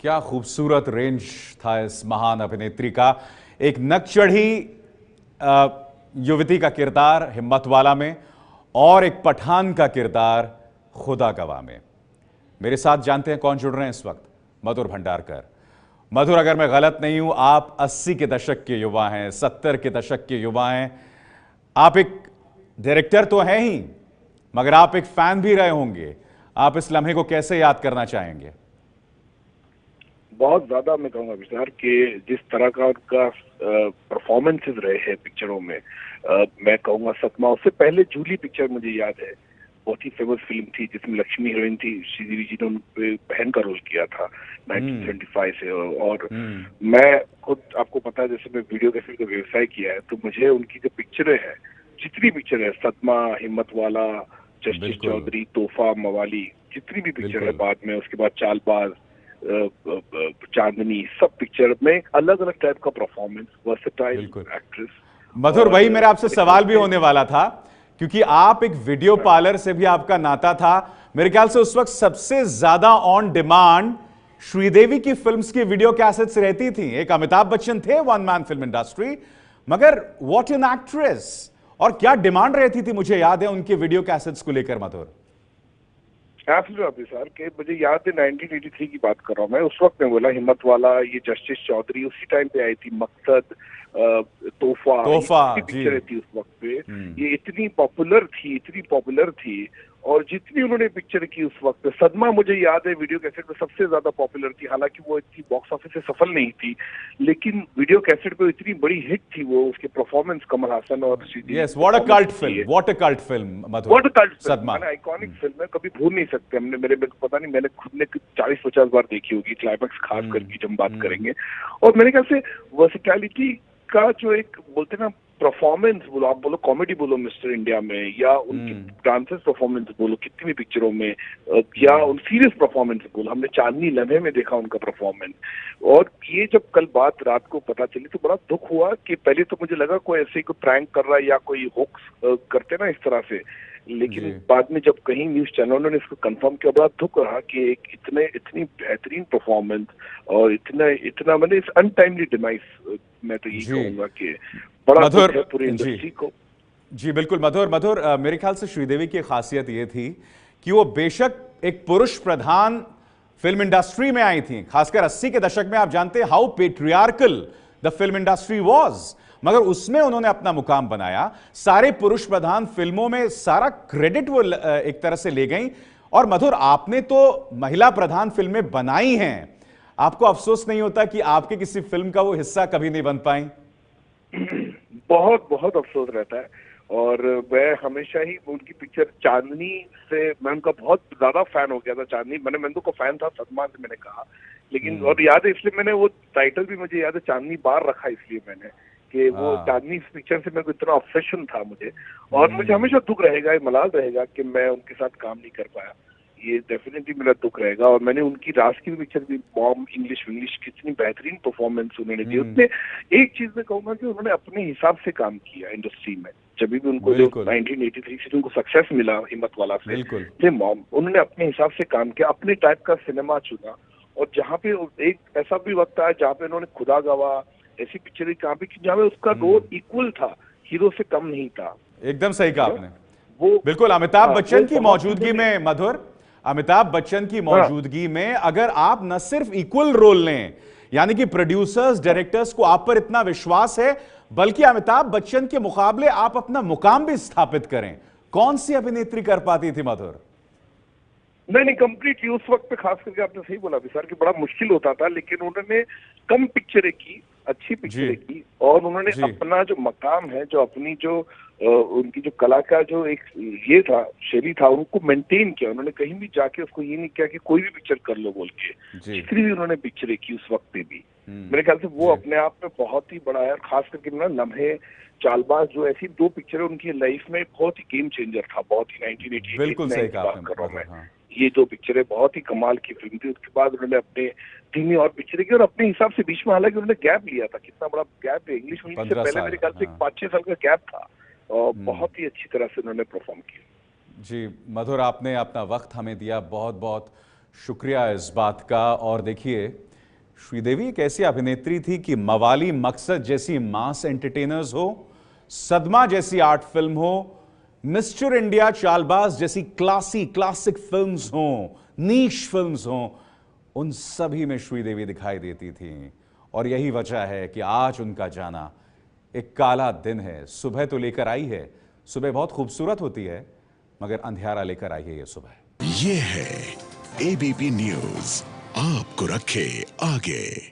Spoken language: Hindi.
क्या खूबसूरत रेंज था इस महान अभिनेत्री का। एक नकचढ़ी युवती का किरदार हिम्मतवाला में और एक पठान का किरदार खुदा गवाह में। मेरे साथ जानते हैं कौन जुड़ रहे हैं इस वक्त? मधुर भंडारकर। मधुर, अगर मैं गलत नहीं हूं, आप 80 के दशक के युवा हैं, 70 के दशक के युवा हैं। आप एक डायरेक्टर तो हैं ही, मगर आप एक फैन भी रहे होंगे। आप इस लम्हे को कैसे याद करना चाहेंगे? बहुत ज्यादा मैं कहूँगा विचार कि जिस तरह का उनका परफॉर्मेंसेस रहे हैं पिक्चरों में, मैं कहूँगा सतमा, उससे पहले जूली पिक्चर मुझे याद है, बहुत ही फेमस फिल्म थी जिसमें लक्ष्मी हीरोइन थी। श्रीदेवी जी ने उन पे बहन का रोल किया था 1975 से। और मैं खुद, आपको पता है, जैसे मैं वीडियोग्राफी का व्यवसाय किया है, तो मुझे उनकी जो पिक्चरें हैं, जितनी पिक्चर है, सतमा, हिम्मतवाला, जस्टिस चौधरी, तोहफा, मवाली, जितनी भी पिक्चर है, बाद में उसके बाद चालबाज, चांदनी, सब पिक्चर में एक अलग अलग टाइप का परफॉर्मेंस, वर्सेटाइल एक्ट्रेस। मधुर, वही मेरा आपसे सवाल भी होने वाला था, क्योंकि आप एक वीडियो पार्लर से भी आपका नाता था। मेरे ख्याल से उस वक्त सबसे ज्यादा ऑन डिमांड श्रीदेवी की फिल्म्स की वीडियो कैसेट्स रहती थी। एक अमिताभ बच्चन थे, वन मैन फिल्म इंडस्ट्री, मगर व्हाट एन एक्ट्रेस, और क्या डिमांड रहती थी, मुझे याद है उनके वीडियो कैसेट्स को लेकर। मधुर, एब्सोल्युटली सर, के मुझे याद है 1983 की बात कर रहा हूँ मैं। उस वक्त में बोला हिम्मतवाला, ये जस्टिस चौधरी उसी टाइम पे आई थी, मकसद, तोहफा पिक्चर थी उस वक्त पे। ये इतनी पॉपुलर थी और जितनी उन्होंने पिक्चर की उस वक्त, सदमा मुझे याद है वीडियो कैसेट पे सबसे ज्यादा पॉपुलर थी। हालांकि वो इतनी बॉक्स ऑफिस से सफल नहीं थी, लेकिन वीडियो कैसेट पे इतनी बड़ी हिट थी वो, उसके परफॉर्मेंस, कमल हासन और yes, what a cult film Madhur, what a cult सदमा, आइकॉनिक फिल्म है, कभी भूल नहीं सकते हमने। मेरे पता नहीं, मैंने खुद ने 40-50 बार देखी होगी, क्लाइमैक्स खास करके जब बात करेंगे। और मेरे ख्याल से वर्सेटैलिटी का जो एक बोलते ना परफॉर्मेंस बोलो, आप बोलो कॉमेडी बोलो मिस्टर इंडिया में, या उनकी डांसेस परफॉर्मेंस बोलो कितनी भी पिक्चरों में, या उन सीरियस परफॉर्मेंस बोलो, हमने चांदनी लम्हे में देखा उनका परफॉर्मेंस। और ये जब कल बात रात को पता चली तो बड़ा दुख हुआ कि पहले तो मुझे लगा कोई ऐसे ही कोई प्रैंक कर रहा है या कोई होक्स करते ना इस तरह से, लेकिन बाद में जब कहीं न्यूज चैनलों ने इसको कंफर्म किया, बड़ा दुख रहा कि एक इतनी बेहतरीन परफॉर्मेंस और इतना मैंने इस अनटाइमली डिमाइस, मैं तो यही कहूंगा कि बड़ा दुख है पूरी इंडस्ट्री को। जी बिल्कुल मधुर, मेरे ख्याल से श्रीदेवी की खासियत ये थी कि वो बेशक एक पुरुष प्रधान फिल्म इंडस्ट्री में आई थी, खासकर 80 के दशक में। आप जानते हैं how patriarchal the film industry was, मगर उसमें उन्होंने अपना मुकाम बनाया। सारे पुरुष प्रधान फिल्मों में सारा क्रेडिट वो एक तरह से ले गई। और मधुर, आपने तो महिला प्रधान फिल्में बनाई हैं, आपको अफसोस नहीं होता कि आपके किसी फिल्म का वो हिस्सा कभी नहीं बन पाई? बहुत बहुत अफसोस रहता है। और मैं हमेशा ही उनकी पिक्चर चांदनी से, मैं उनका बहुत ज्यादा फैन हो गया था। चांदनी, मैं तो फैन था, सदमा से मैंने कहा, लेकिन और याद है, इसलिए मैंने वो टाइटल भी मुझे याद है, चांदनी बार रखा इसलिए मैंने, कि वो चांदनी पिक्चर से मेरे को इतना ऑब्सेशन था मुझे। और मुझे हमेशा दुख रहेगा, मलाल रहेगा कि मैं उनके साथ काम नहीं कर पाया। ये डेफिनेटली मेरा दुख रहेगा। और मैंने उनकी राज की पिक्चर भी, बॉम्ब, इंग्लिश कितनी बेहतरीन परफॉर्मेंस उन्होंने दी उसमें। एक चीज मैं कहूंगा कि उन्होंने अपने हिसाब से काम किया इंडस्ट्री में। जब भी उनको जो 1983 से उनको सक्सेस मिला हिम्मतवाला से, मॉम, उन्होंने अपने हिसाब से काम किया, अपने टाइप का सिनेमा चुना। और जहाँ पे एक ऐसा भी वक्त आया जहाँ पे उन्होंने खुदा गवाह, ऐसी पिक्चर कहाँ पे जहाँ पे उसका रोल इक्वल था, हीरो से कम नहीं था। एकदम सही कहा आपने। वो बिल्कुल अमिताभ बच्चन की मौजूदगी में, मधुर, अमिताभ बच्चन की मौजूदगी में अगर आप न सिर्फ इक्वल रोल लें, यानी कि प्रोड्यूसर्स, डायरेक्टर्स को आप पर इतना विश्वास है, बल्कि अमिताभ बच्चन के मुकाबले आप अपना मुकाम भी स्थापित करें, कौन सी अभिनेत्री कर पाती थी मधुर? नहीं, कंप्लीटली उस वक्त पे खास करके आपने सही बोला सर कि बड़ा मुश्किल होता था, लेकिन उन्होंने कम पिक्चरें की, अच्छी पिक्चरें की, और उन्होंने अपना जो मकाम है, जो अपनी जो उनकी जो कला का जो एक ये था, शैली था, उनको मेंटेन किया उन्होंने। कहीं भी जाके उसको ये नहीं किया कि कोई भी पिक्चर कर लो बोल के। जितनी भी उन्होंने पिक्चरें की उस वक्त पे भी, मेरे ख्याल से वो अपने आप में बहुत ही बड़ा है। और खास करके ना लम्हे, चालबाज, जो ऐसी दो पिक्चरें उनकी लाइफ में बहुत ही गेम चेंजर था, बहुत ही 1988 बिल्कुल सही कहा बात कर रहा हूँ मैं। ये दो पिक्चरें बहुत ही कमाल की फिल्म थी। उसके बाद उन्होंने अपने धीमी और पिक्चरें की, और अपने हिसाब से बीच में, हालांकि उन्होंने गैप लिया था, कितना बड़ा गैप है, इंग्लिश फिल्म से पहले मेरे ख्याल से 5-6 साल का गैप था, और बहुत ही अच्छी तरह से उन्होंने परफॉर्म किया। जी मधुर, आपने अपना वक्त हमें दिया, बहुत बहुत शुक्रिया इस बात का। और देखिए, श्रीदेवी एक ऐसी अभिनेत्री थी कि मवाली मकसद जैसी मास एंटरटेनर्स हो, सदमा जैसी आर्ट फिल्म हो, मिस्टर इंडिया चालबाज जैसी क्लासिक फिल्म्स हो, नीश फिल्म्स हो, उन सभी में श्रीदेवी दिखाई देती थी। और यही वजह है कि आज उनका जाना एक काला दिन है। सुबह तो लेकर आई है, सुबह बहुत खूबसूरत होती है, मगर अंधियारा लेकर आई है ये सुबह। ये है एबीपी न्यूज, आपको रखे आगे।